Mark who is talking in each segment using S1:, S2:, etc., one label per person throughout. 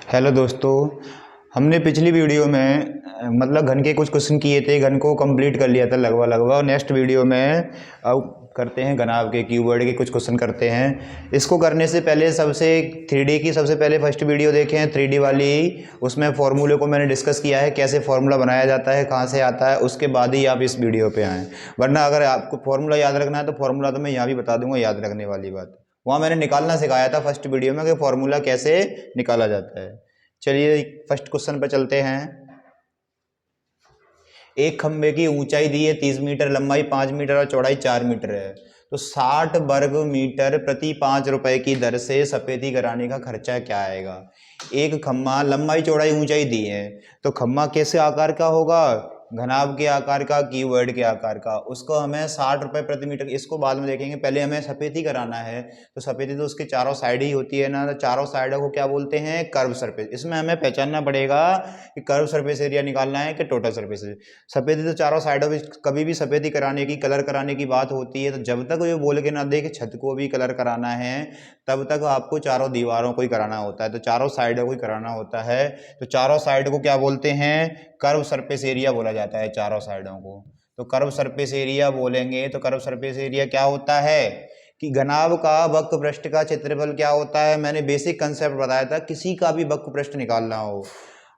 S1: Hello दोस्तों। हमने पिछली वीडियो में मतलब घन के कुछ क्वेश्चन किए थे, घन को कंप्लीट कर लिया था लगभग लगभग। नेक्स्ट वीडियो में अब करते हैं घनाभ के कीवर्ड के कुछ क्वेश्चन करते हैं। इसको करने से पहले सबसे 3D की सबसे पहले फर्स्ट वीडियो देखें 3D वाली। उसमें फॉर्मूले को मैंने डिस्कस किया है, कैसे फॉर्मूला बनाया जाता है, कहाँ से आता है, उसके बाद ही आप इस वीडियो पे आएँ। वरना अगर आपको फॉर्मूला याद रखना है तो फॉर्मूला तो मैं यहाँ भी बता दूंगा, याद रखने वाली बात वहाँ मैंने निकालना सिखाया था फर्स्ट वीडियो में कि फॉर्मूला कैसे निकाला जाता है। चलिए फर्स्ट क्वेश्चन पर चलते हैं। एक खंबे की ऊंचाई दी है 30 मीटर, लंबाई 5 मीटर और चौड़ाई 4 मीटर है। तो 60 वर्ग मीटर प्रति 5 रुपए की दर से सफेदी कराने का खर्चा क्या आएगा। एक खम्मा, लंबाई चौड़ाई ऊंचाई दी है, तो खम्मा कैसे आकार का होगा, घनाभ के आकार का, कीवर्ड के आकार का। उसको हमें 60 रुपए प्रति मीटर, इसको बाद में देखेंगे, पहले हमें सफेदी कराना है। तो सफेदी तो उसके चारों साइड ही होती है ना, तो चारों साइडों को क्या बोलते हैं, कर्व सरफेस। इसमें हमें पहचानना पड़ेगा कि कर्व सरफेस एरिया निकालना है कि टोटल सरफेस। सफेदी तो चारों साइडों में, कभी भी सफेदी कराने की, कलर कराने की बात होती है तो जब तक ये बोल के ना दे कि छत को भी कलर कराना है, तब तक आपको चारों दीवारों को ही कराना होता है, तो चारों साइडों को ही कराना होता है। तो चारों साइड को क्या बोलते हैं, कर्व सरफेस एरिया बोला जाता है चारों साइडों को। तो कर्व सरफेस एरिया बोलेंगे तो कर्व सरफेस एरिया क्या होता है कि घनाभ का वक्र पृष्ठ का क्षेत्रफल क्या होता है। मैंने बेसिक कंसेप्ट बताया था, किसी का भी वक्र पृष्ठ निकालना हो,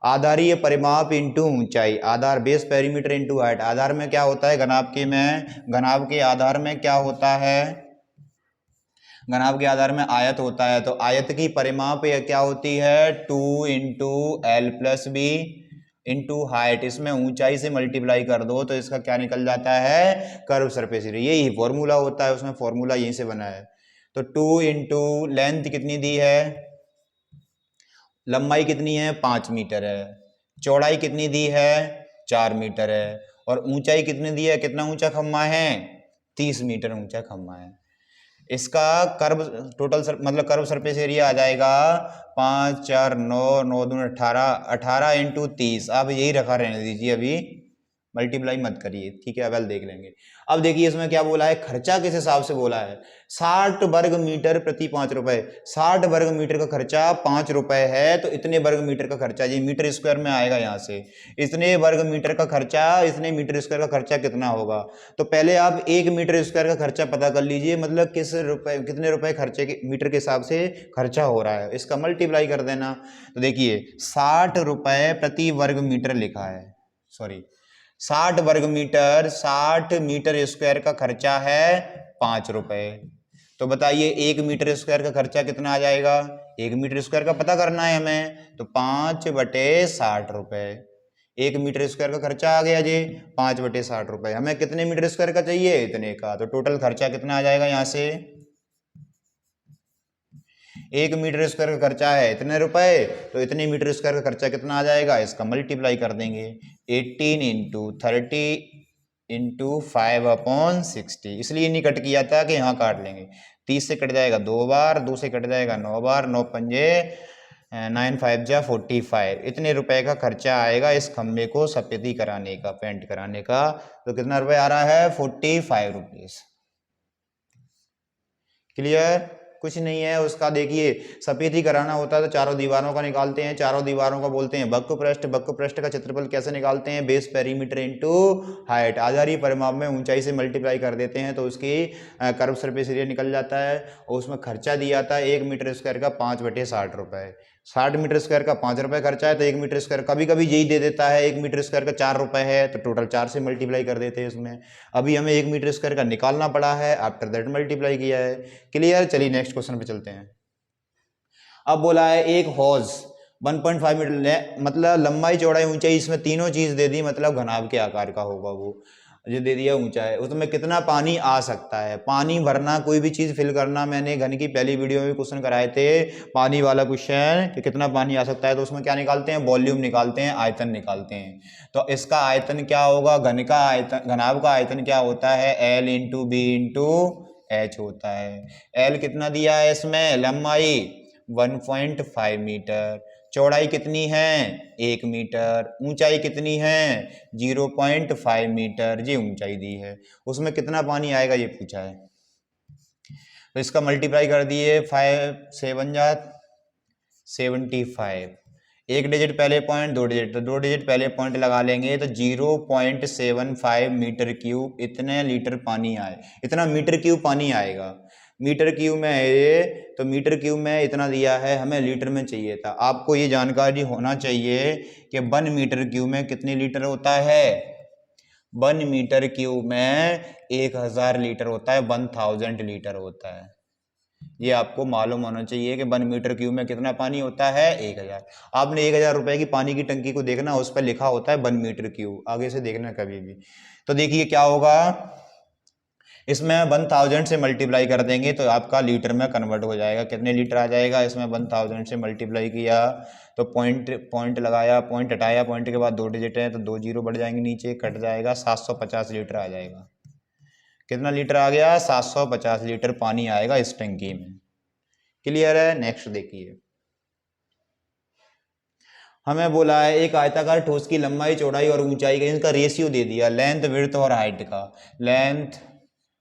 S1: आधारीय परिमाप इंटू ऊंचाई, आधार बेस पेरीमीटर इंटू हाइट। आधार में क्या होता है घनाभ के में, घनाभ के आधार में क्या होता है, घनाभ के आधार में आयत होता है। तो आयत की परिमाप क्या होती है, 2 into L plus B into height. इसमें ऊंचाई से मल्टीप्लाई कर दो तो इसका क्या निकल जाता है, कर्व सरफेस एरिया। यही फॉर्मूला होता है, उसमें फॉर्मूला यहीं से बना है। तो 2 इंटू लेंथ कितनी दी है, लंबाई कितनी है 5 मीटर है, चौड़ाई कितनी दी है 4 मीटर है, और ऊंचाई कितनी दी है, कितना ऊंचा खम्मा है 30 मीटर ऊंचा खम्मा है। इसका कर्व टोटल मतलब कर्व सरफेस एरिया आ जाएगा 5 4 9 9 दूनी 18, 18 इंटू 30। आप यही रखा रहने दीजिए, अभी मल्टीप्लाई मत करिए, ठीक है, अब देख लेंगे। अब देखिए इसमें क्या बोला है, खर्चा किस हिसाब से बोला है, 60 वर्ग मीटर प्रति 5 रुपए। 60 वर्ग मीटर का खर्चा 5 रुपए है, तो इतने वर्ग मीटर का खर्चा, ये मीटर स्क्वायर में आएगा, यहाँ से इतने वर्ग मीटर का खर्चा, इतने मीटर स्क्वायर का खर्चा कितना होगा। तो पहले आप 1 मीटर स्क्वायर का खर्चा पता कर लीजिए, मतलब किस रुपए, कितने रुपए खर्चे के मीटर के हिसाब से खर्चा हो रहा है, इसका मल्टीप्लाई कर देना। तो देखिए 60 रुपए प्रति वर्ग मीटर लिखा है, सॉरी 60 वर्ग मीटर, 60 मीटर स्क्वायर का खर्चा है 5 रुपए। तो बताइए 1 मीटर स्क्वायर का खर्चा कितना आ जाएगा, 1 मीटर स्क्वायर का पता करना है हमें, तो 5/60 रुपए। 1 मीटर स्क्वायर का खर्चा आ गया जी 5/60 रुपए। हमें कितने मीटर स्क्वायर का चाहिए, इतने का। तो टोटल खर्चा कितना आ जाएगा, यहाँ से 1 मीटर स्क्वायर का खर्चा है इतने रुपए, तो इतने मीटर स्क्वायर का खर्चा कितना आ जाएगा, इसका मल्टीप्लाई कर देंगे। 18 इंटू 30 इंटू 5/60, इसलिए नहीं कट किया था कि यहाँ काट लेंगे। 30 से कट जाएगा 2 बार, 2 से कट जाएगा 9 बार, 9 पंजे 9 5 जा 45। इतने रुपए का खर्चा आएगा इस खंबे को सफेदी कराने का, पेंट कराने का। तो कितना रुपए आ रहा है, 45 रुपीज। क्लियर, कुछ नहीं है उसका। देखिए सफेदी कराना होता है तो चारों दीवारों का निकालते हैं, चारों दीवारों का बोलते हैं वक्र पृष्ठ। वक्र पृष्ठ का क्षेत्रफल कैसे निकालते हैं, बेस पेरीमीटर इनटू हाइट। आधारीय परिमाप में ऊंचाई से मल्टीप्लाई कर देते हैं तो उसकी कर्व सरफेस एरिया निकल जाता है। और उसमें खर्चा दिया था 1 मीटर स्क्वायर का 5/60 रुपए। 60 मीटर स्क्वायर का 5 रुपए खर्चा है, तो 1 मीटर स्क्वायर कभी कभी यही दे देता है, 1 मीटर स्क्वायर का 4 रुपए है, तो टोटल 4 से मल्टीप्लाई कर देते हैं इसमें। अभी हमें 1 मीटर स्क्वायर का निकालना पड़ा है, आफ्टर दैट मल्टीप्लाई किया है। क्लियर, चलिए नेक्स्ट क्वेश्चन पे चलते हैं। अब बोला है एक हौज 1.5 मीटर, मतलब लंबाई चौड़ाई ऊंचाई, इसमें तीनों चीज दे दी, मतलब घनाभ के आकार का होगा वो जो दे दिया ऊंचा है। उसमें कितना पानी आ सकता है, पानी भरना, कोई भी चीज फिल करना, मैंने घन की पहली वीडियो में क्वेश्चन कराए थे पानी वाला क्वेश्चन कि कितना पानी आ सकता है। तो उसमें क्या निकालते हैं, वॉल्यूम निकालते हैं, आयतन निकालते हैं। तो इसका आयतन क्या होगा, घन का आयतन, घनाभ का आयतन क्या होता है, L into B into H होता है। L कितना दिया है इसमें, लंबाई 1.5 मीटर, चौड़ाई कितनी है 1 मीटर, ऊंचाई कितनी है 0.5 मीटर, ये ऊंचाई दी है। उसमें कितना पानी आएगा ये पूछा है, तो इसका मल्टीप्लाई कर दिए, 5 7 जा 75, एक डिजिट पहले पॉइंट, दो डिजिट, तो 2 डिजिट पहले पॉइंट लगा लेंगे तो 0.75 मीटर क्यूब इतने लीटर पानी आए, इतना मीटर क्यूब पानी आएगा। मीटर क्यूब में है ये, तो मीटर क्यूब में इतना दिया है, हमें लीटर में चाहिए था। आपको ये जानकारी होना चाहिए कि 1 मीटर क्यूब में कितने लीटर होता है। 1 मीटर क्यूब में 1000 लीटर होता है, 1000 लीटर होता है। ये आपको मालूम होना चाहिए कि 1 मीटर क्यूब में कितना पानी होता है, 1000। आपने 1000 रुपए की पानी की टंकी को देखना, उस पर लिखा होता है 1 मीटर क्यूब, आगे से देखना कभी भी। तो देखिए क्या होगा, इसमें 1000 से मल्टीप्लाई कर देंगे तो आपका लीटर में कन्वर्ट हो जाएगा। कितने लीटर आ जाएगा, इसमें 1000 से मल्टीप्लाई किया तो पॉइंट लगाया, पॉइंट हटाया, पॉइंट के बाद 2 डिजिट है तो 2 जीरो बढ़ जाएंगे, नीचे कट जाएगा, 750 लीटर आ जाएगा। कितना लीटर आ गया, 750 लीटर पानी आएगा इस टंकी में। क्लियर है। नेक्स्ट देखिए, हमें बोला है एक आयताकार ठोस की लंबाई, चौड़ाई और ऊंचाई का इनका रेशियो दे दिया, लेंथ, विड्थ और हाइट का। लेंथ,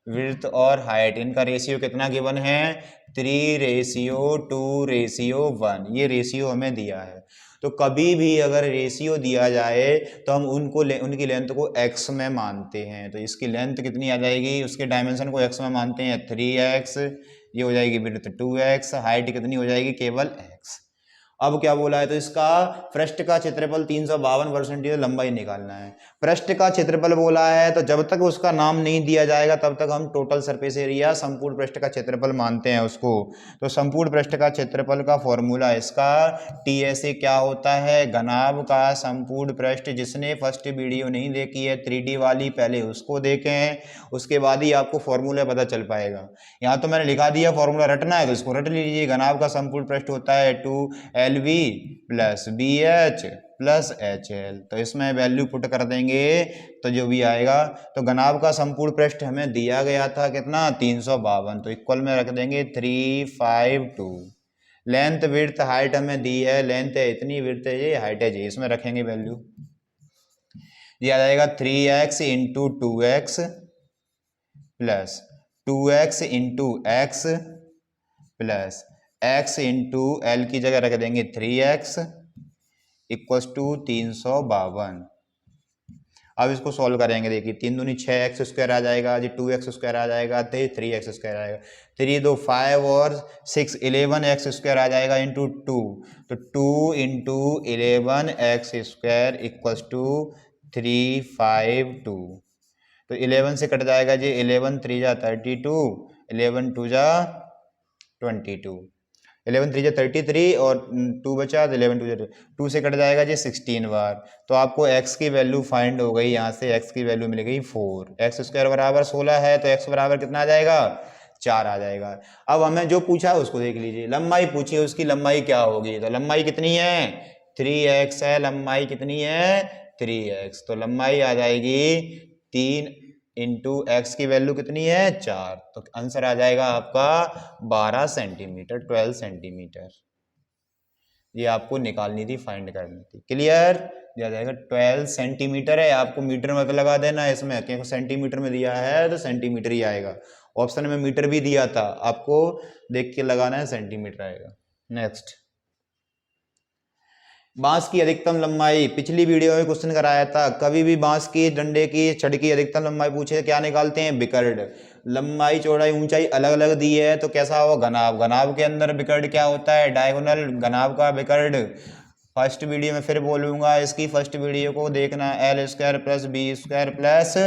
S1: विड्थ और हाइट, इनका रेशियो कितना गिवन है, 3:2:1। ये रेशियो हमें दिया है। तो कभी भी अगर रेशियो दिया जाए तो हम उनकी लेंथ को x में मानते हैं। तो इसकी लेंथ कितनी आ जाएगी, उसके डायमेंशन को x में मानते हैं, 3x। ये हो जाएगी विड्थ 2x, हाइट कितनी हो जाएगी, केवल x। अब क्या बोला है, तो इसका पृष्ठ का क्षेत्रफल 352 वर्ग सेंटीमीटर लंबाई निकालना है। पृष्ठ का क्षेत्रफल बोला है, तो जब तक उसका नाम नहीं दिया जाएगा तब तक हम टोटल सरफेस एरिया, संपूर्ण पृष्ठ का क्षेत्रफल मानते हैं उसको। तो संपूर्ण पृष्ठ का क्षेत्रफल का फॉर्मूला इसका TSA क्या होता है, घनाभ का संपूर्ण पृष्ठ। जिसने फर्स्ट वीडियो नहीं देखी है 3D वाली, पहले उसको देखें, उसके बाद ही आपको फॉर्मूला पता चल पाएगा। यहाँ तो मैंने लिखा दिया, फॉर्मूला रटना है तो इसको रट लीजिए। घनाभ का संपूर्ण पृष्ठ होता है 2LV plus BH plus HL। तो इसमें वैल्यू पुट कर देंगे तो जो भी आएगा, तो घनाभ का संपूर्ण पृष्ठ हमें दिया गया था कितना, 352, तो इक्वल में रख देंगे 352। लेंथ, विड्थ, हाइट हमें दी है, लेंथ है इतनी, विड्थ है ये, हाइट है ये, इसमें रखेंगे वैल्यू। ये आ जाएगा 3x into 2x plus 2x into x plus x into L की जगह रख देंगे 3x इक्वल्स टू 352। अब इसको सॉल्व करेंगे, देखिए 3 दूनी 6x स्क्वायर आ जाएगा जी, 2x स्क्वायर आ जाएगा, 3x स्क्वायर आएगा, 3 2 5 और 6 11x स्क्वायर आ जाएगा इंटू 2। तो 2 into 11x square equals to 352। तो 11 से कट जाएगा जी, 11 3 जा 32, 11 2 जा 22, 11 3 जा 33 और 2 बचा तो 11 2 जा 2 से कट जाएगा जी 16 बार। तो आपको x की वैल्यू फाइंड हो गई, यहाँ से x की वैल्यू मिल गई 4। x स्क्वायर बराबर 16 है तो x बराबर कितना आ जाएगा, 4 आ जाएगा। अब हमें जो पूछा है उसको देख लीजिए, लंबाई पूछी है, उसकी लंबाई क्या होगी, तो लंबाई कितनी है, 3x है, लंबाई कितनी है 3x। तो लंबाई आ जाएगी 3 इंटू एक्स की वैल्यू कितनी है 4, तो आंसर आ जाएगा आपका 12 सेंटीमीटर, 12 सेंटीमीटर। ये आपको निकालनी थी, फाइंड करनी थी। क्लियर। दिया जाएगा 12 सेंटीमीटर है, आपको मीटर में तो लगा देना, इसमें क्योंकि सेंटीमीटर में दिया है तो सेंटीमीटर ही आएगा। ऑप्शन में मीटर भी दिया था, आपको देख के लगाना है, सेंटीमीटर आएगा। नेक्स्ट, बांस की अधिकतम लंबाई, पिछली वीडियो में क्वेश्चन कराया था, कभी भी बांस की डंडे की छड़ की अधिकतम लंबाई पूछे क्या निकालते हैं, विकर्ण। लंबाई, चौड़ाई, ऊंचाई अलग अलग दी है तो कैसा हो, घनाभ। घनाभ के अंदर विकर्ण क्या होता है, डायगोनल। घनाभ का विकर्ण फर्स्ट वीडियो में फिर बोलूंगा, इसकी फर्स्ट वीडियो को देखना, L square plus B square plus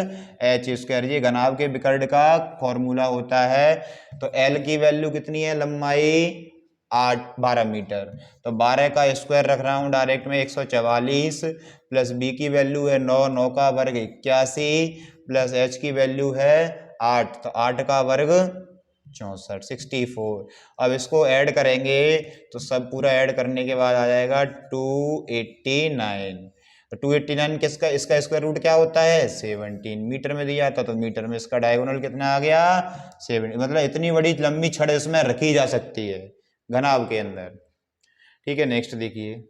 S1: H square, ये घनाभ के विकर्ण का फॉर्मूला होता है। तो L की वैल्यू कितनी है, लंबाई 12 मीटर, तो 12 का स्क्वायर रख रहा हूँ डायरेक्ट में, 144 प्लस B की वैल्यू है 9, 9 का वर्ग 81 प्लस H की वैल्यू है 8, तो 8 का वर्ग 64, 64। अब इसको ऐड करेंगे तो सब पूरा ऐड करने के बाद आ जाएगा 289। तो 289 किसका, इसका स्क्वायर रूट क्या होता है 17, मीटर में दिया था तो मीटर में इसका डायगोनल कितना आ गया 70। मतलब इतनी बड़ी लंबी छड़ इसमें रखी जा सकती है घनाभ के अंदर। ठीक है, नेक्स्ट देखिए,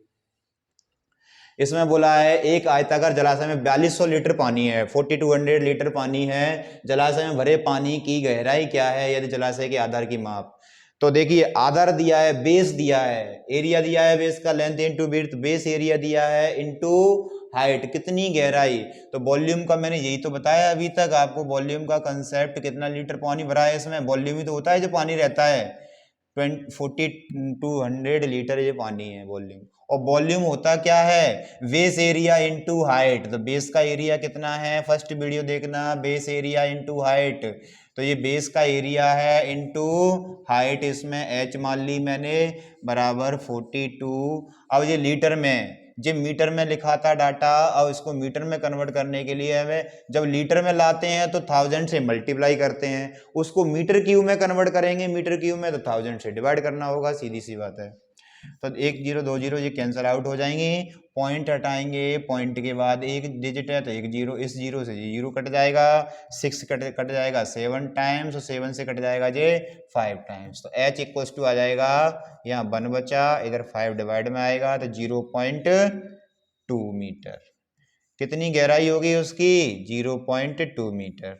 S1: इसमें बोला है एक आयताकार जलाशय में 4200 लीटर पानी है, 4200 लीटर पानी है। जलाशय में भरे पानी की गहराई क्या है, यदि जलाशय के आधार की माप। तो देखिए आधार दिया है, बेस दिया है, एरिया दिया है बेस का, length into width, base area दिया है इनटू हाइट, कितनी गहराई। तो वॉल्यूम का मैंने यही तो बताया अभी तक आपको, वॉल्यूम का कंसेप्ट, कितना लीटर पानी भरा है इसमें, वॉल्यूम ही तो होता है जो पानी रहता है, 4200 लीटर ये पानी है वॉल्यूम। और वॉल्यूम होता क्या है, बेस एरिया इनटू हाइट। तो बेस का एरिया कितना है, फर्स्ट वीडियो देखना, बेस एरिया इनटू हाइट। तो ये बेस का एरिया है इनटू हाइट, इसमें h मान ली मैंने बराबर 42। अब ये लीटर में, जो मीटर में लिखा था डाटा, अब इसको मीटर में कन्वर्ट करने के लिए हमें जब लीटर में लाते हैं तो 1000 से मल्टीप्लाई करते हैं, उसको मीटर क्यूब में कन्वर्ट करेंगे, मीटर क्यूब में तो 1000 से डिवाइड करना होगा, सीधी सी बात है। तो 1 0 2 0 ये कैंसिल आउट हो जाएंगे, पॉइंट हटाएंगे, पॉइंट के बाद एक डिजिट है तो 1 0, इस 0 से 0 कट जाएगा, 6 कट जाएगा 7 टाइम्स, और 7 से कट जाएगा जे 5 टाइम्स। तो h इक्वल्स टू आ जाएगा, यहाँ 1 बचा, इधर 5 डिवाइड में आएगा तो 0.2 मीटर। कितनी गहराई होगी उसकी, 0.2 मीटर।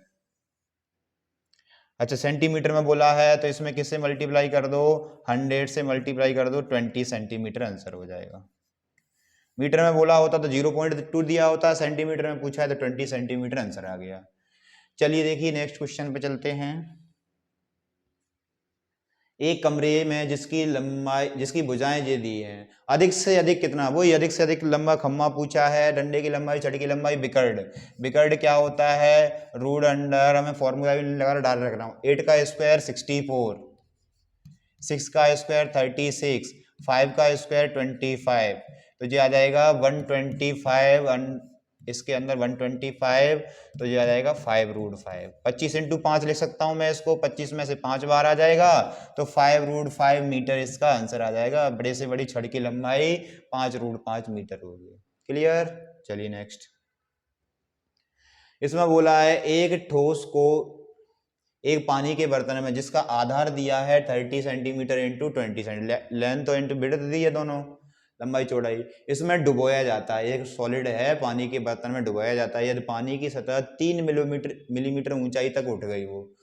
S1: अच्छा सेंटीमीटर में बोला है तो इसमें किससे मल्टीप्लाई कर दो, 100 से मल्टीप्लाई कर दो, 20 सेंटीमीटर आंसर हो जाएगा। मीटर में बोला होता तो 0.2 दिया होता, सेंटीमीटर में पूछा है तो 20 सेंटीमीटर आंसर आ गया। चलिए देखिए नेक्स्ट क्वेश्चन पे चलते हैं। एक कमरे में जिसकी लंबाई, जिसकी भुजाएं ये दी हैं, अधिक से अधिक कितना, वही अधिक से अधिक लंबा खम्मा पूछा है, डंडे की लंबाई, छड़ की लंबाई, बिकर्ड। बिकर्ड क्या होता है, रूट अंडर, हमें फॉर्मूला भी लगा डाल रख रहा हूँ, 8 का स्क्वायर 64, 6 का स्क्वायर 36, 5 का स्क्वायर 25, तो ये आ जाएगा 125, इसके अंदर 125, तो ये आ जाएगा 5√5। 25 इंटू 5 लिख सकता हूं मैं इसको, 25 में से 5 बार आ जाएगा तो 5√5 मीटर इसका आंसर आ जाएगा। बड़े से बड़ी छड़ की लंबाई 5√5 मीटर होगी। क्लियर। चलिए नेक्स्ट, इसमें बोला है एक ठोस को एक पानी के बर्तन में जिसका आधार दिया है 30 सेंटीमीटर इंटू 20 सेंटीमीटर, लेंथ तो इंटू विड्थ दी है दोनों, लंबाई चौड़ाई, इसमें डुबोया जाता है, एक सॉलिड है पानी के बर्तन में डुबोया जाता है, यदि पानी की सतह 3 मिलीमीटर ऊंचाई तक उठ गई हो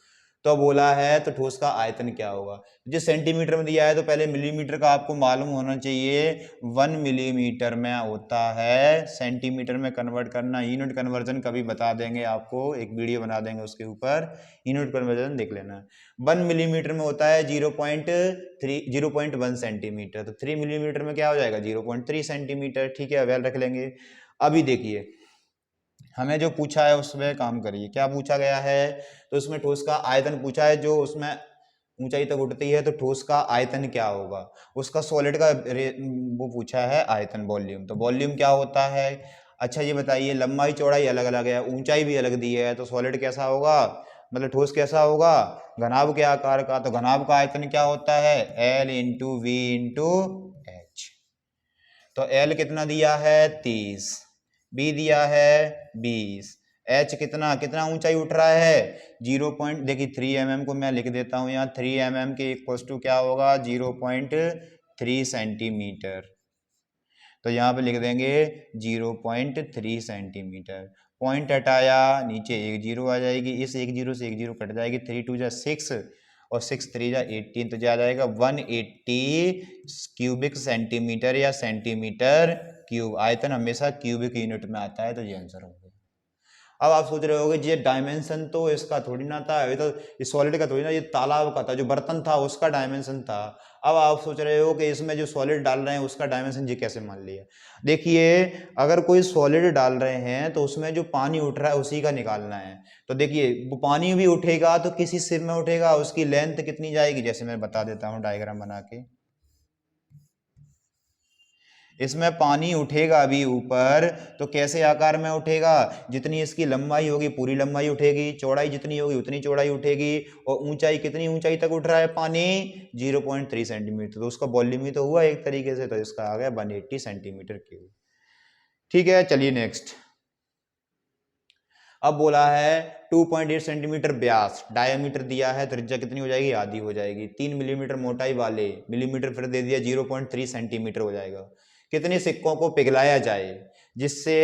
S1: तो बोला है तो ठोस का आयतन क्या होगा। जिस सेंटीमीटर में दिया है तो पहले मिलीमीटर का आपको मालूम होना चाहिए, 1 मिलीमीटर में होता है, सेंटीमीटर में कन्वर्ट करना, यूनिट कन्वर्जन कभी बता देंगे आपको, एक वीडियो बना देंगे उसके ऊपर, यूनिट कन्वर्जन देख लेना। 1 मिलीमीटर में होता है 0.1 सेंटीमीटर, तो 3 मिलीमीटर में क्या हो जाएगा 0.3 सेंटीमीटर। ठीक है, वेल रख लेंगे। अभी देखिए हमें जो पूछा है उसमें काम करिए, क्या पूछा गया है, तो उसमें ठोस का आयतन पूछा है, जो उसमें ऊंचाई तक उठती है तो ठोस का आयतन क्या होगा, उसका सॉलिड का वो पूछा है आयतन, वॉल्यूम। तो वॉल्यूम क्या होता है, अच्छा ये बताइए, लंबाई चौड़ाई अलग अलग है, ऊंचाई भी अलग दी है, तो सॉलिड कैसा होगा, मतलब ठोस कैसा होगा, घनाभ के आकार का। तो घनाभ का आयतन क्या होता है, L into V into H. तो L कितना दिया है 30, B दिया है 20, H कितना कितना ऊंचाई उठ रहा है देखिए 3 mm को मैं लिख देता हूं यहाँ, 3 mm के इक्वल्स टू क्या होगा 0.3 सेंटीमीटर। तो यहाँ पे लिख देंगे 0.3 सेंटीमीटर। पॉइंट हटाया, नीचे एक जीरो आ जाएगी, इस एक जीरो से एक जीरो कट जाएगी, 3 2 जा 6 और 6 3 जा 18, तो जा जाएगा 180 क्यूबिक सेंटीमीटर या सेंटीमीटर क्यूब। आयतन हमेशा क्यूबिक यूनिट में आता है, तो ये आंसर हो गया। अब आप सोच रहे होगे ये डायमेंशन तो इसका थोड़ी ना था, ये तो इस सॉलिड का थोड़ी ना, ये तालाब का था, जो बर्तन था उसका डायमेंशन था। अब आप सोच रहे हो कि इसमें जो सॉलिड डाल रहे हैं उसका डायमेंशन ये कैसे मान लिया। देखिए अगर कोई सॉलिड डाल रहे हैं तो उसमें जो पानी उठ रहा है उसी का निकालना है। तो देखिए वो पानी भी उठेगा तो किसी सिर में उठेगा, उसकी लेंथ कितनी जाएगी, जैसे मैं बता देता हूँ डायग्राम बना के। इसमें पानी उठेगा अभी ऊपर, तो कैसे आकार में उठेगा, जितनी इसकी लंबाई होगी पूरी लंबाई उठेगी, चौड़ाई जितनी होगी उतनी चौड़ाई उठेगी, और ऊंचाई कितनी ऊंचाई तक उठ रहा है पानी 0.3 सेंटीमीटर, तो उसका वॉल्यूम ही तो हुआ एक तरीके से, तो इसका आ गया 180 सेंटीमीटर क्यूब। ठीक है, चलिए नेक्स्ट। अब बोला है 2.8 सेंटीमीटर व्यास, डायमीटर दिया है, त्रिज्या कितनी हो जाएगी, आधी हो जाएगी, 3 मिलीमीटर मोटाई वाले, मिलीमीटर फिर दे दिया 0.3 सेंटीमीटर हो जाएगा। कितने सिक्कों को पिघलाया जाए जिससे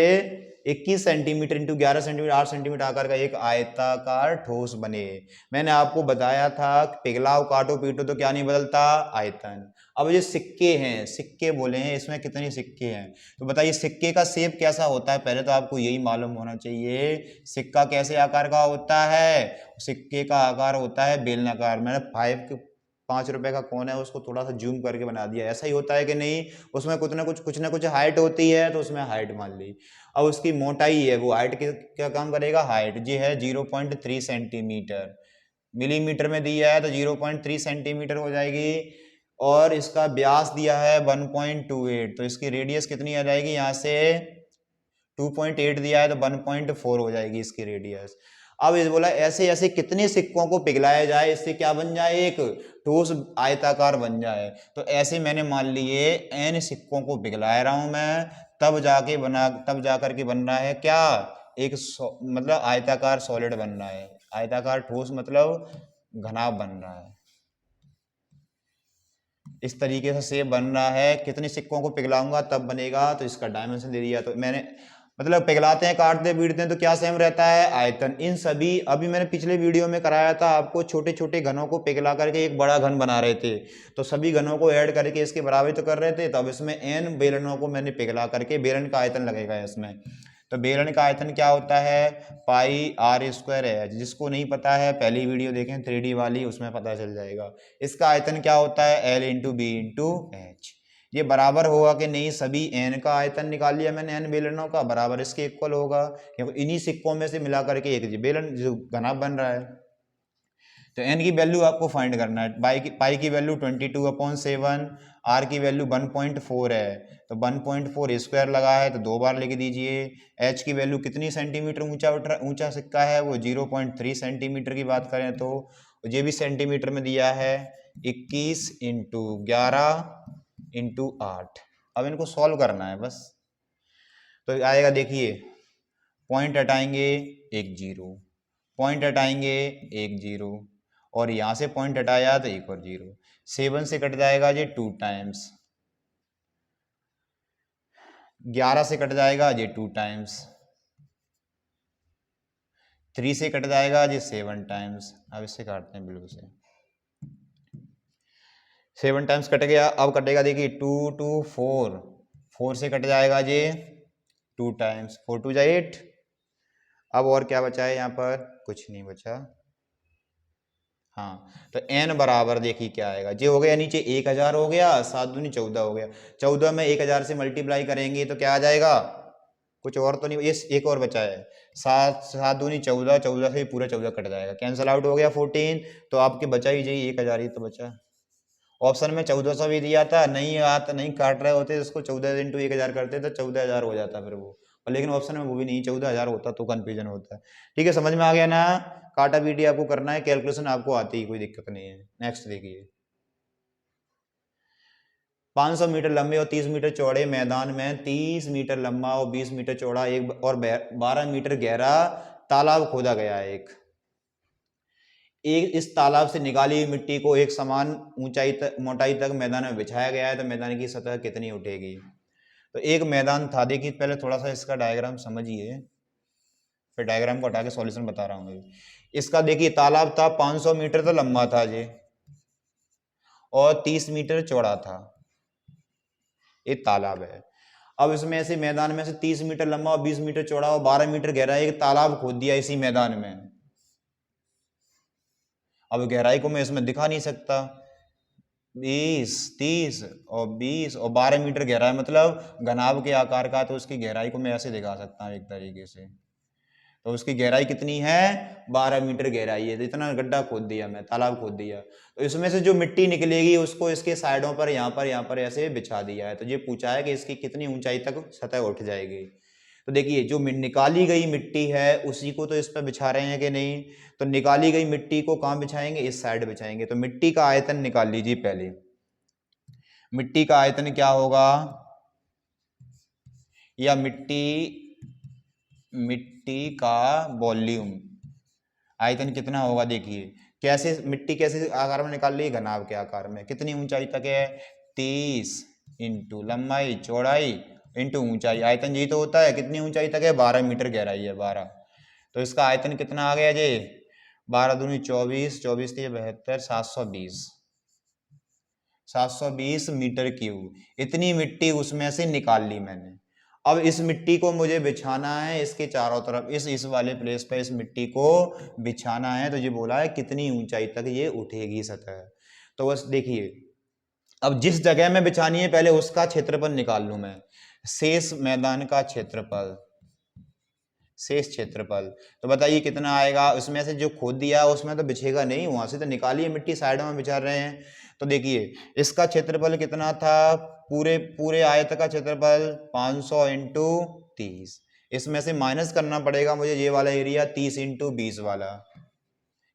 S1: 21 सेंटीमीटर इंटू 11 सेंटीमीटर 8 सेंटीमीटर आकार का एक आयताकार ठोस बने। मैंने आपको बताया था पिघलाओ काटो पीटो तो क्या नहीं बदलता, आयतन। अब ये सिक्के हैं, सिक्के बोले हैं, इसमें कितने सिक्के हैं तो बताइए सिक्के का शेप कैसा होता है, पहले तो आपको यही मालूम होना चाहिए सिक्का कैसे आकार का होता है। सिक्के का आकार होता है बेलनाकार। मैंने 5 रुपए का कौन है उसको थोड़ा सा जूम करके बना दिया, ऐसा ही होता है कि नहीं, उसमें कुछ ना कुछ हाइट होती है तो उसमें हाइट मान ली। अब उसकी मोटाई है, वो हाइट क्या काम करेगा, हाइट जी है 0.3 सेंटीमीटर, मिलीमीटर में दिया है तो 0.3 सेंटीमीटर हो जाएगी। और इसका व्यास दिया है 1.28, तो इसकी रेडियस कितनी आ जाएगी, यहाँ से 2.8 दिया है तो 1.4 हो जाएगी इसकी रेडियस। अब ये बोला ऐसे ऐसे कितने सिक्कों को पिघलाया जाए इससे क्या बन जाए, एक ठोस आयताकार बन जाए। तो ऐसे मैंने मान लिए n सिक्कों को पिघला रहा हूं मैं, तब जाकर के बन रहा है क्या, एक मतलब आयताकार सॉलिड बन रहा है, आयताकार ठोस मतलब घनाभ बन रहा है। इस तरीके से शेप बन रहा है। कितने सिक्कों को पिघलाऊंगा तब बनेगा, तो इसका डायमेंशन दे दिया। तो मैंने मतलब पिघलाते हैं काटते पीटते हैं तो क्या सेम रहता है, आयतन। इन सभी अभी मैंने पिछले वीडियो में कराया था आपको, छोटे छोटे घनों को पिघला करके एक बड़ा घन बना रहे थे, तो सभी घनों को ऐड करके इसके बराबर तो कर रहे थे। तो अब इसमें n बेलनों को मैंने पिघला करके बेलन का आयतन लगेगा इसमें। तो बेलन का आयतन क्या होता है, पाई आर स्क्वायर है। जिसको नहीं पता है पहली वीडियो देखें 3D वाली, उसमें पता चल जाएगा। इसका आयतन क्या होता है, L into B into H. ये बराबर होगा कि नहीं, सभी एन का आयतन निकाल लिया मैंने, एन बेलनों का बराबर इसके इक्वल होगा, क्योंकि इन्हीं सिक्कों में से मिला करके एक बेलन जो घनाभ बन रहा है। तो एन की वैल्यू आपको फाइंड करना है। पाई की वैल्यू 22/7, आर की वैल्यू 1.4 है, तो 1.4 स्क्वायर लगा है तो 2 बार लिख दीजिए। एच की वैल्यू कितनी सेंटीमीटर ऊंचा सिक्का है, वो 0.3 सेंटीमीटर की बात करें तो ये भी सेंटीमीटर में दिया है, 21 इंटू 11 इंटू 8। अब इनको सॉल्व करना है बस। तो आएगा देखिए, पॉइंट हटाएंगे एक जीरो, पॉइंट हटाएंगे एक जीरो, और यहां से पॉइंट हटाया तो एक और जीरो। 7 से कट जाएगा ये 2 टाइम्स, 11 से कट जाएगा ये 2 टाइम्स, 3 से कट जाएगा ये 7 टाइम्स। अब इससे काटते हैं ब्लू से, 7 टाइम्स कट गया। अब कटेगा देखिए 2 2 4, 4 से कट जाएगा ये 2 टाइम्स, 4 2 जा 8। अब और क्या बचा है यहाँ पर, कुछ नहीं बचा। हाँ, तो n बराबर देखिए क्या आएगा, ये हो गया नीचे 1000 हो गया, 7 दूनी 14 हो गया। 14 में 1000 से मल्टीप्लाई करेंगे तो क्या आ जाएगा, कुछ और तो नहीं, ये एक और बचा है, 7 दूनी 14, 14 से पूरा 14 कट जाएगा, कैंसिल आउट हो गया 14। तो आपके बचा ही यही 1000 ही तो बचा। ऑप्शन में 1400 भी दिया था, नहीं आता, नहीं काट रहे होते उसको 14 इंटू 1000 करते तो 14000 हो जाता फिर वो, और लेकिन ऑप्शन में वो भी नहीं, 14000 होता तो कंफ्यूजन होता है। ठीक है, समझ में आ गया ना, काटा पीटी आपको करना है, कैलकुलेशन आपको आती है, कोई दिक्कत नहीं है। नेक्स्ट देखिए, 500 मीटर लंबे और 30 मीटर चौड़े मैदान में 30 मीटर लंबा और 20 मीटर चौड़ा एक और 12 मीटर गहरा तालाब खोदा गया है। एक इस तालाब से निकाली हुई मिट्टी को एक समान मोटाई तक मैदान में बिछाया गया है, तो मैदान की सतह कितनी उठेगी। तो एक मैदान था, देखिए पहले थोड़ा सा इसका डायग्राम समझिए, फिर डायग्राम को हटा के सॉल्यूशन बता रहा हूँ। इसका देखिए तालाब था, 500 मीटर तो लंबा था ये, और 30 मीटर चौड़ा था, ये तालाब है। अब इसमें ऐसे मैदान में से 30 मीटर लंबा और 20 मीटर चौड़ा और 12 मीटर गहरा एक तालाब खोद दिया इसी मैदान में। अब गहराई को मैं इसमें दिखा नहीं सकता, 20 30 और 20 और 12 मीटर गहरा है, मतलब घनाभ के आकार का, तो उसकी गहराई को मैं ऐसे दिखा सकता हूँ एक तरीके से। तो उसकी गहराई कितनी है, 12 मीटर गहराई है, तो इतना गड्ढा खोद दिया मैं, तालाब खोद दिया। तो इसमें से जो मिट्टी निकलेगी उसको इसके साइडों पर यहाँ पर ऐसे बिछा दिया है। तो ये पूछा है कि इसकी कितनी ऊंचाई तक सतह उठ जाएगी। तो देखिए जो निकाली गई मिट्टी है उसी को तो इस पर बिछा रहे हैं कि नहीं, तो निकाली गई मिट्टी को कहाँ बिछाएंगे, इस साइड बिछाएंगे। तो मिट्टी का आयतन निकाल लीजिए पहले, मिट्टी का आयतन क्या होगा, या मिट्टी का वॉल्यूम, आयतन कितना होगा। देखिए कैसे मिट्टी कैसे आकार में निकाल ली, घनाभ के आकार में। कितनी ऊंचाई तक है, 30 इंटू लंबाई चौड़ाई इंटू ऊंचाई, आयतन जी तो होता है, कितनी ऊंचाई तक है, 12 मीटर गहराई है 12, तो इसका आयतन कितना आ गया जी, 12 दूनी 24, 24 3 72, 720 मीटर क्यूब, इतनी मिट्टी उसमें से निकाल ली मैंने। अब इस मिट्टी को मुझे बिछाना है इसके चारों तरफ, इस वाले प्लेस पे इस मिट्टी को बिछाना है, तो ये बोला है कितनी ऊंचाई तक ये उठेगी सतह। तो बस देखिए, अब जिस जगह में बिछानी है पहले उसका क्षेत्रफल निकाल लूं मैं, शेष मैदान का क्षेत्रफल, शेष क्षेत्रफल, तो बताइए कितना आएगा। उसमें से जो खोद दिया उसमें तो बिछेगा नहीं, वहां से तो निकालिए मिट्टी, साइडों में बिछा रहे हैं। तो देखिए इसका क्षेत्रफल कितना था, पूरे पूरे आयत का क्षेत्रफल 500 इंटू 30, इसमें से माइनस करना पड़ेगा मुझे ये वाला एरिया 30 इंटू 20 वाला,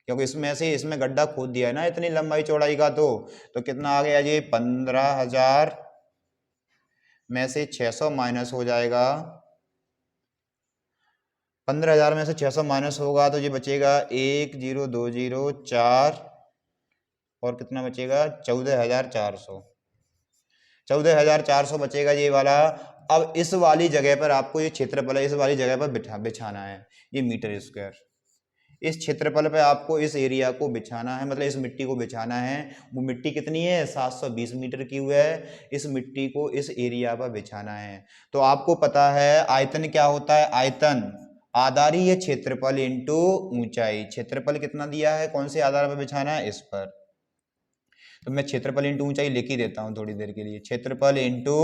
S1: क्योंकि इसमें से इसमें गड्ढा खोद दिया है ना इतनी लंबाई चौड़ाई का, तो कितना आ गया जी, 15,000 में से 600 माइनस हो जाएगा, 15,000 में से 600 माइनस होगा तो ये बचेगा 10,204, और कितना बचेगा 14,400, 14,400 बचेगा ये वाला। अब इस वाली जगह पर आपको ये क्षेत्रफल है, इस वाली जगह पर बिछाना है ये मीटर स्क्वायर, इस क्षेत्रफल पे आपको इस एरिया को बिछाना है, मतलब इस मिट्टी को बिछाना है। वो मिट्टी कितनी है, 720 मीटर क्यूब है, इस मिट्टी को इस एरिया पर बिछाना है। तो आपको पता है आयतन क्या होता है, आयतन आधारीय क्षेत्रफल इंटू ऊंचाई, क्षेत्रफल कितना दिया है, कौन से आधार पर बिछाना है, इस पर। तो मैं क्षेत्रफल इंटू ऊंचाई लिख ही देता हूं थोड़ी देर के लिए, क्षेत्रफल इंटू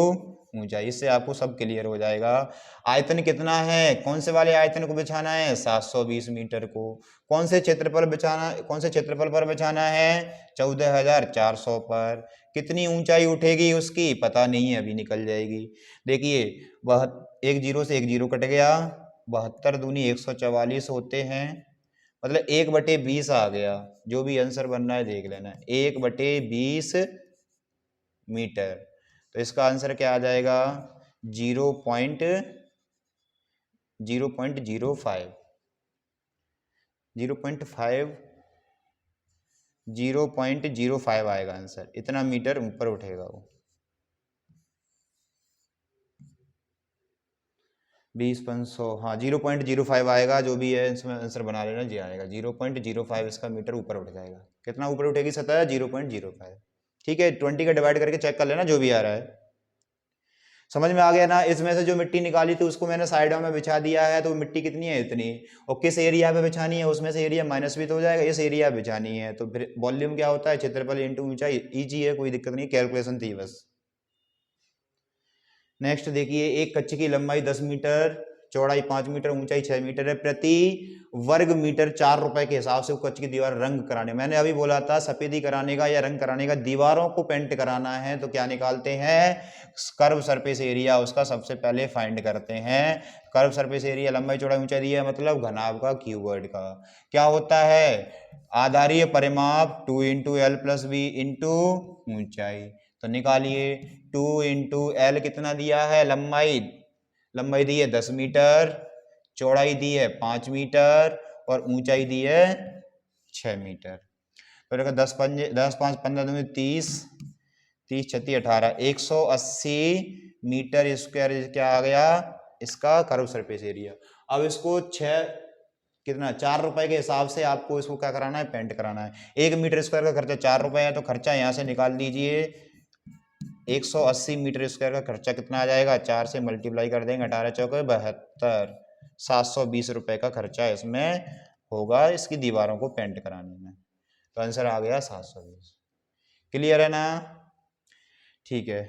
S1: ऊंचाई, इससे आपको सब क्लियर हो जाएगा। आयतन कितना है, कौन से वाले आयतन को बिछाना है, 720 मीटर को, कौन से क्षेत्रफल बिछाना, कौन से क्षेत्रफल पर बिछाना है, 14,400 पर। कितनी ऊंचाई उठेगी उसकी पता नहीं है, अभी निकल जाएगी। देखिए वह एक जीरो से एक जीरो कट गया, 72 दूनी 144 होते हैं, मतलब 1/20 आ गया, जो भी आंसर बन रहा है देख लेना, 1/20 मीटर। तो इसका आंसर क्या आ जाएगा, 0.05 0.05 आएगा आंसर, इतना मीटर ऊपर उठेगा वो। 20,500, हाँ 0.05 आएगा, जो भी है इसमें आंसर बना लेना, जी आएगा 0.05 इसका मीटर ऊपर उठ जाएगा। कितना ऊपर उठेगी सतह, 0.05। ठीक है, 20 का डिवाइड करके चेक कर लेना जो भी आ रहा है। समझ में आ गया ना। इसमें से जो मिट्टी निकाली थी उसको मैंने साइडों में बिछा दिया है, तो मिट्टी कितनी है, इतनी, और किस एरिया पे बिछानी है, उसमें से एरिया माइनस भी तो हो जाएगा, इस एरिया बिछानी है, तो फिर वॉल्यूम क्या होता है, क्षेत्रफल इंटू ऊंचाई, इजी है, कोई दिक्कत नहीं, कैलकुलेशन थी बस। नेक्स्ट देखिए, एक कच्चे की लंबाई 10 मीटर, चौड़ाई 5 मीटर, ऊंचाई 6 मीटर है, प्रति वर्ग मीटर 4 रुपए के हिसाब से वो कच्चे की दीवार रंग कराने, मैंने अभी बोला था सफेदी कराने का या रंग कराने का, दीवारों को पेंट कराना है तो क्या निकालते हैं, कर्व सरफेस एरिया, उसका सबसे पहले फाइंड करते हैं। कर्व सरफेस एरिया लंबाई चौड़ाई ऊंचाई दिया है, मतलब घनाभ का क्यूबॉइड का क्या होता है, आधारीय परिमाप 2 into L plus B into ऊंचाई, तो निकालिए 2 इंटू एल कितना दिया है, लंबाई, लंबाई दी है 10 मीटर, चौड़ाई दी है 5 मीटर, और ऊंचाई दी है 6 मीटर। तो देखो 10 5 15 दूनी 30, 30 36 18, 180 मीटर स्क्वायर क्या आ गया इसका कर्व सरफेस एरिया। अब इसको 6 कितना 4 रुपए के हिसाब से आपको इसको क्या कराना है, पेंट कराना है। 1 मीटर स्क्वायर का खर्चा 4 रुपए है, तो खर्चा यहाँ से निकाल दीजिए, 180 मीटर स्क्वायर का खर्चा कितना आ जाएगा, 4 से मल्टीप्लाई कर देंगे, 18 चौके 72, 720 रुपए का खर्चा इसमें होगा इसकी दीवारों को पेंट कराने में। तो आंसर आ गया 720। क्लियर है ना, ठीक है।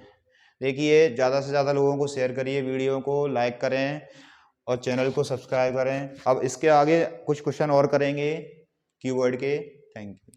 S1: देखिए ज़्यादा से ज़्यादा लोगों को शेयर करिए, वीडियो को लाइक करें और चैनल को सब्सक्राइब करें। अब इसके आगे कुछ क्वेश्चन और करेंगे कीवर्ड के। Thank you.